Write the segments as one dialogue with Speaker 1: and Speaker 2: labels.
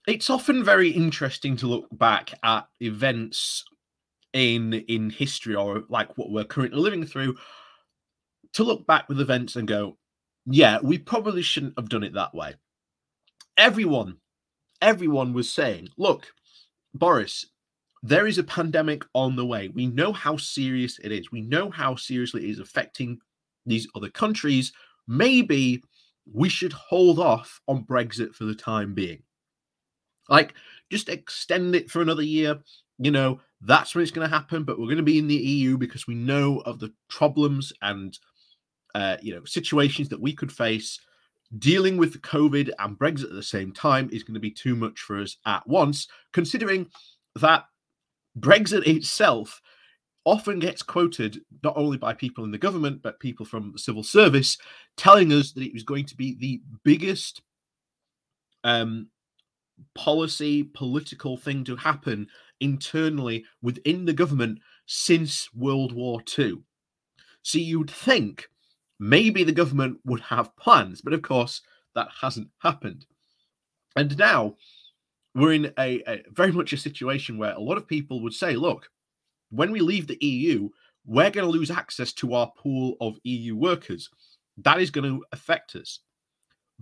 Speaker 1: It's often very interesting to look back at events in history, or like what we're currently living through, to look back with events and go, yeah, we probably shouldn't have done it that way. Everyone, everyone was saying, look, Boris, there is a pandemic on the way. We know how serious it is. We know how seriously it is affecting these other countries. Maybe we should hold off on Brexit for the time being. Like, just extend it for another year. That's when it's going to happen. But we're going to be in the EU because we know of the problems and situations that we could face. Dealing with COVID and Brexit at the same time is going to be too much for us at once, considering that Brexit itself often gets quoted not only by people in the government, but people from the civil service, telling us that it was going to be the biggest political thing to happen internally within the government since World War II. So you'd think maybe the government would have plans, but of course that hasn't happened. And now we're in a very much a situation where a lot of people would say, look, when we leave the EU, we're going to lose access to our pool of EU workers. That is going to affect us.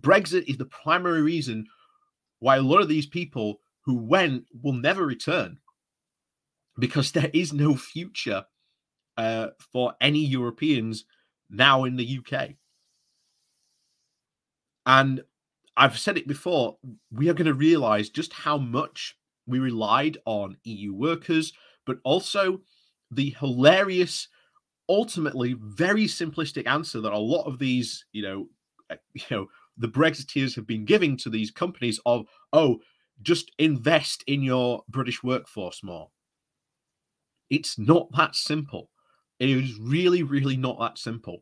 Speaker 1: Brexit is the primary reason why a lot of these people who went will never return, because there is no future for any Europeans now in the UK. And I've said it before, we are going to realize just how much we relied on EU workers, but also the hilarious, ultimately very simplistic answer that a lot of these, the Brexiteers have been giving to these companies of, oh, just invest in your British workforce more. It's not that simple. It is really, really not that simple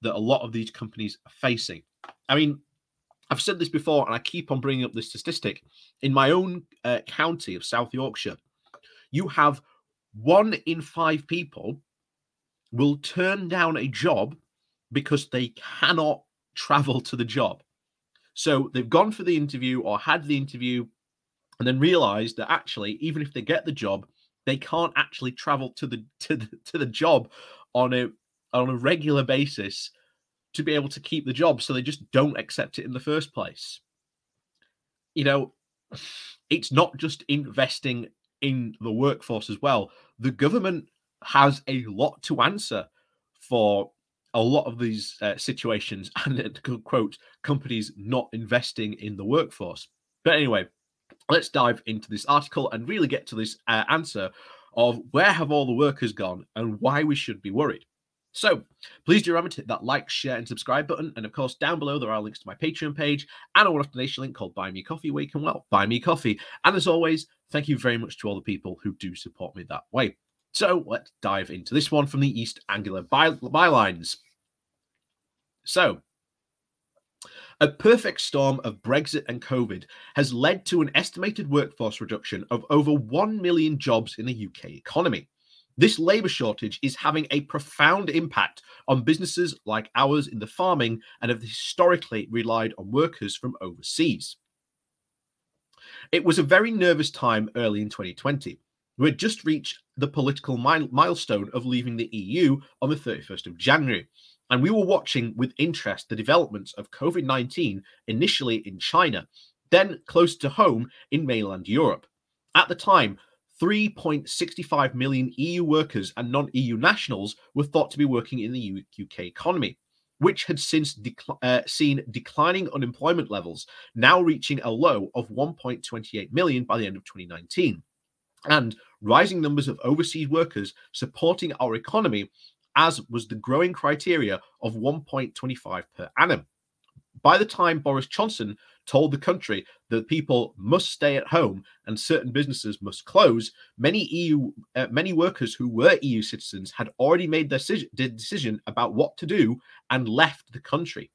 Speaker 1: that a lot of these companies are facing. I mean, I've said this before, and I keep on bringing up this statistic. In my own county of South Yorkshire, you have 1 in 5 people will turn down a job because they cannot travel to the job. So they've gone for the interview or had the interview and then realized that actually, even if they get the job, they can't actually travel to the job on a regular basis to be able to keep the job. So they just don't accept it in the first place. It's not just investing in the workforce as well. The government has a lot to answer for a lot of these situations, and to quote, companies not investing in the workforce. But anyway, let's dive into this article and really get to this answer of where have all the workers gone and why we should be worried. So please do remember to hit that like, share, and subscribe button. And of course, down below, there are links to my Patreon page and a one-off donation link called Buy Me Coffee, where you can, buy me coffee. And as always, thank you very much to all the people who do support me that way. So let's dive into this one from the East Anglia bylines. So, a perfect storm of Brexit and COVID has led to an estimated workforce reduction of over 1 million jobs in the UK economy. This labour shortage is having a profound impact on businesses like ours in the farming and have historically relied on workers from overseas. It was a very nervous time early in 2020. We had just reached the political milestone of leaving the EU on the 31st of January. And we were watching with interest the developments of COVID-19, initially in China, then close to home in mainland Europe. At the time, 3.65 million EU workers and non-EU nationals were thought to be working in the UK economy, which had since seen declining unemployment levels, now reaching a low of 1.28 million by the end of 2019, and rising numbers of overseas workers supporting our economy, as was the growing criteria of 1.25 per annum. By the time Boris Johnson told the country that people must stay at home and certain businesses must close, many workers who were EU citizens had already made their decision about what to do and left the country.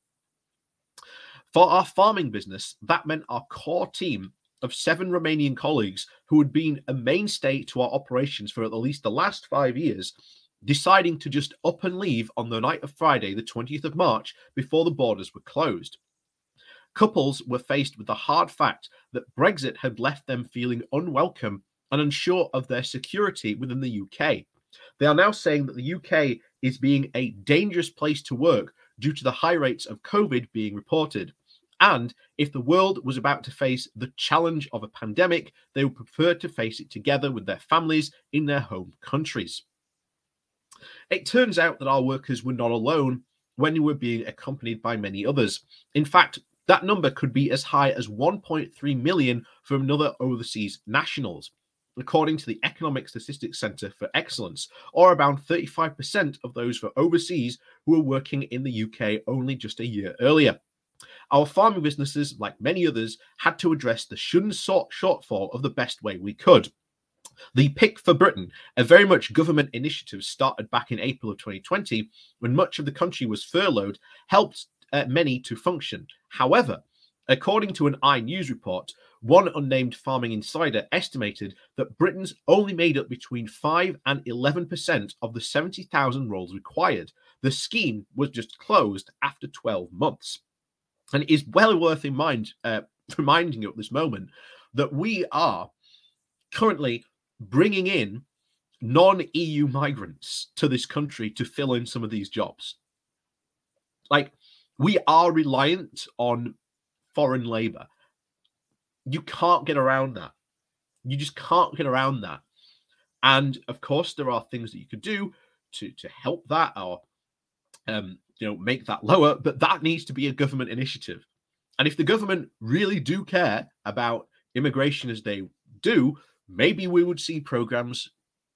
Speaker 1: For our farming business, that meant our core team of 7 Romanian colleagues who had been a mainstay to our operations for at least the last 5 years, deciding to just up and leave on the night of Friday, the 20th of March, before the borders were closed. Couples were faced with the hard fact that Brexit had left them feeling unwelcome and unsure of their security within the UK. They are now saying that the UK is being a dangerous place to work due to the high rates of COVID being reported. And if the world was about to face the challenge of a pandemic, they would prefer to face it together with their families in their home countries. It turns out that our workers were not alone when they were being accompanied by many others. In fact, that number could be as high as 1.3 million from other overseas nationals, according to the Economic Statistics Centre for Excellence, or around 35% of those for overseas who were working in the UK only just a year earlier. Our farming businesses, like many others, had to address the shortfall of the best way we could. The Pick for Britain, a very much government initiative started back in April of 2020, when much of the country was furloughed, helped many to function. However, according to an iNews report, one unnamed farming insider estimated that Britons only made up between 5 and 11% of the 70,000 roles required. The scheme was just closed after 12 months. And it is well worth reminding you at this moment that we are currently bringing in non-EU migrants to this country to fill in some of these jobs. Like, we are reliant on foreign labor. You can't get around that. You just can't get around that. And of course, there are things that you could do to help that, or make that lower, but that needs to be a government initiative. And if the government really do care about immigration as they do, maybe we would see programs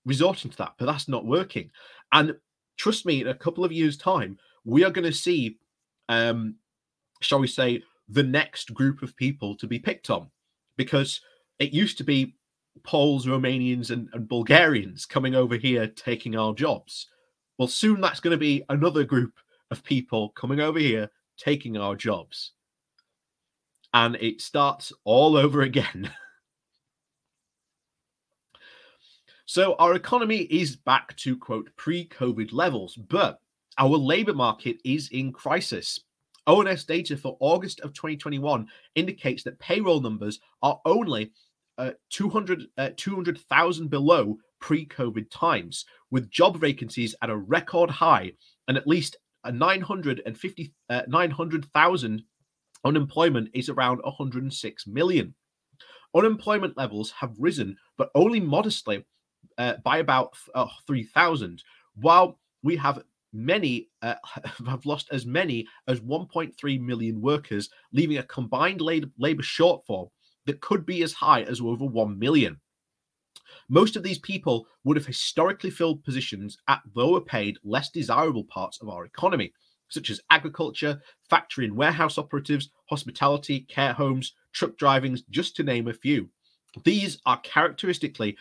Speaker 1: resorting to that, but that's not working. And trust me, in a couple of years' time, we are going to see, shall we say, the next group of people to be picked on, because it used to be Poles, Romanians, and Bulgarians coming over here taking our jobs. Well, soon that's going to be another group of people coming over here taking our jobs. And it starts all over again. So our economy is back to, quote, pre-COVID levels, but our labour market is in crisis. ONS data for August of 2021 indicates that payroll numbers are only 200,000 below pre-COVID times, with job vacancies at a record high and at least 900,000. Unemployment is around 106 million. Unemployment levels have risen, but only modestly by about 3,000, while we have have lost as many as 1.3 million workers, leaving a combined labor shortfall that could be as high as over 1 million. Most of these people would have historically filled positions at lower paid, less desirable parts of our economy, such as agriculture, factory and warehouse operatives, hospitality, care homes, truck driving, just to name a few. These are characteristically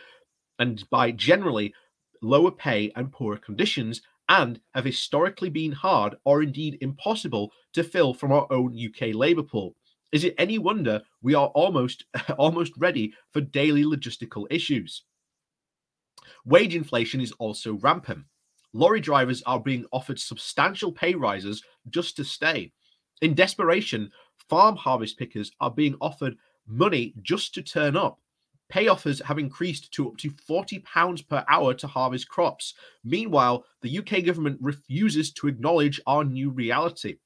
Speaker 1: and by generally lower pay and poorer conditions, and have historically been hard or indeed impossible to fill from our own UK labour pool. Is it any wonder we are almost ready for daily logistical issues? Wage inflation is also rampant. Lorry drivers are being offered substantial pay rises just to stay. In desperation, farm harvest pickers are being offered money just to turn up. Pay offers have increased to up to £40 per hour to harvest crops. Meanwhile, the UK government refuses to acknowledge our new reality.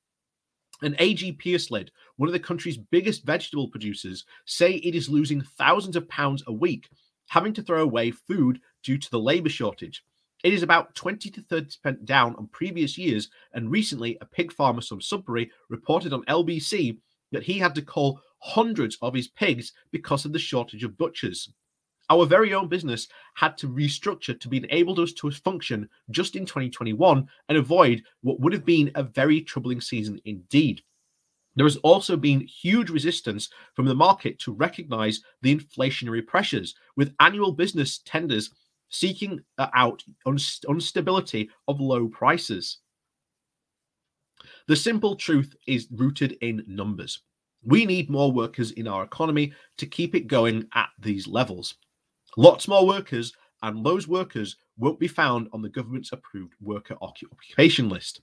Speaker 1: And AG Pearslid, one of the country's biggest vegetable producers, say it is losing thousands of pounds a week, having to throw away food due to the labour shortage. It is about 20 to 30% down on previous years, and recently a pig farmer from Sudbury reported on LBC that he had to cull hundreds of his pigs because of the shortage of butchers. Our very own business had to restructure to be able to function just in 2021 and avoid what would have been a very troubling season indeed. There has also been huge resistance from the market to recognise the inflationary pressures, with annual business tenders seeking out instability of low prices. The simple truth is rooted in numbers. We need more workers in our economy to keep it going at these levels. Lots more workers, and those workers won't be found on the government's approved worker occupation list.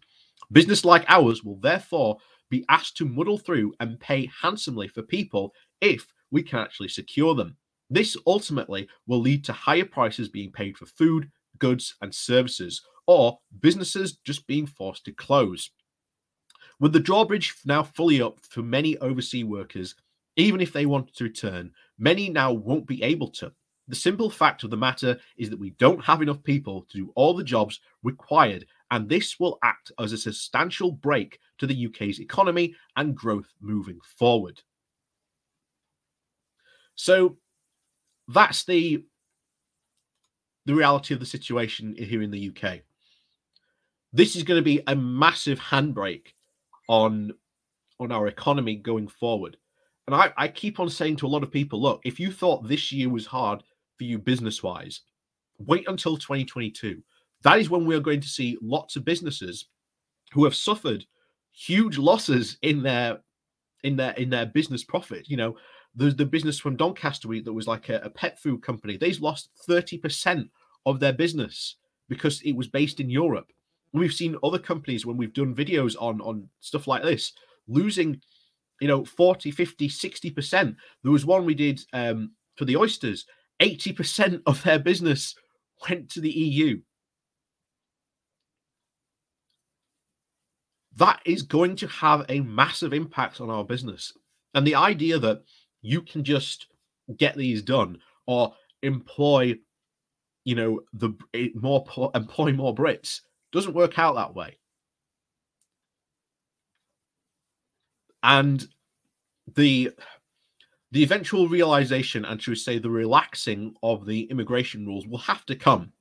Speaker 1: Business like ours will therefore be asked to muddle through and pay handsomely for people if we can actually secure them. This ultimately will lead to higher prices being paid for food, goods, and services, or businesses just being forced to close. With the drawbridge now fully up for many overseas workers, even if they wanted to return, many now won't be able to. The simple fact of the matter is that we don't have enough people to do all the jobs required, and this will act as a substantial break to the UK's economy and growth moving forward. So that's the reality of the situation here in the UK. This is going to be a massive handbrake on our economy going forward. And I keep on saying to a lot of people, look, if you thought this year was hard for you business-wise, wait until 2022. That is when we are going to see lots of businesses who have suffered huge losses in their business profit. You know, the business from Doncaster that was like a pet food company. They've lost 30% of their business because it was based in Europe. And we've seen other companies when we've done videos on stuff like this losing, 40, 50, 60%. There was one we did for the oysters. 80% of their business went to the EU. That is going to have a massive impact on our business. And the idea that you can just get these done or employ, employ more Brits doesn't work out that way. And the eventual realization, and should we say the relaxing of the immigration rules will have to come.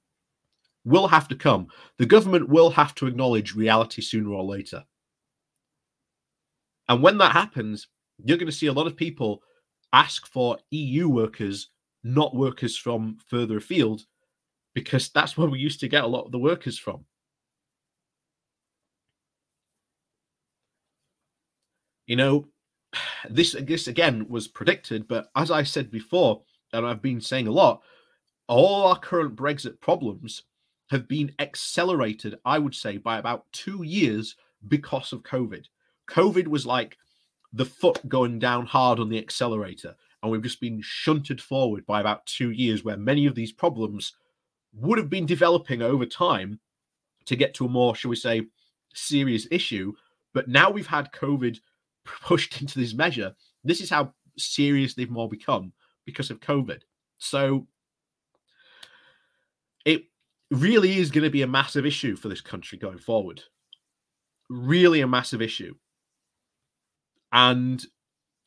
Speaker 1: The government will have to acknowledge reality sooner or later. And when that happens, you're going to see a lot of people ask for EU workers, not workers from further afield, because that's where we used to get a lot of the workers from. This again was predicted, but as I said before, and I've been saying a lot, all our current Brexit problems have been accelerated, I would say, by about 2 years because of COVID. COVID was like the foot going down hard on the accelerator, and we've just been shunted forward by about 2 years, where many of these problems would have been developing over time to get to a more, shall we say, serious issue. But now we've had COVID pushed into this measure. This is how serious they've more become because of COVID. So it really is going to be a massive issue for this country going forward. Really a massive issue. And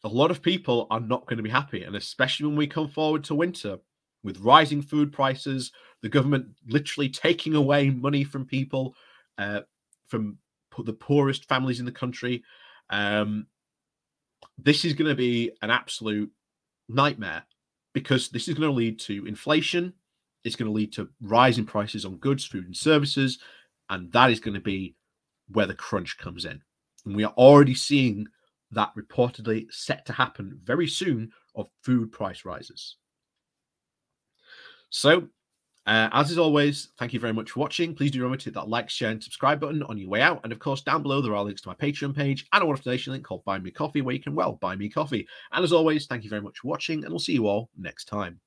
Speaker 1: a lot of people are not going to be happy. And especially when we come forward to winter with rising food prices, the government literally taking away money from people, from the poorest families in the country. This is going to be an absolute nightmare, because this is going to lead to inflation. It's going to lead to rising prices on goods, food, and services. And that is going to be where the crunch comes in. And we are already seeing that reportedly set to happen very soon of food price rises. So, as is always, thank you very much for watching. Please do remember to hit that like, share, and subscribe button on your way out. And of course, down below, there are links to my Patreon page and a one-off donation link called Buy Me Coffee, where you can, buy me coffee. And as always, thank you very much for watching, and we'll see you all next time.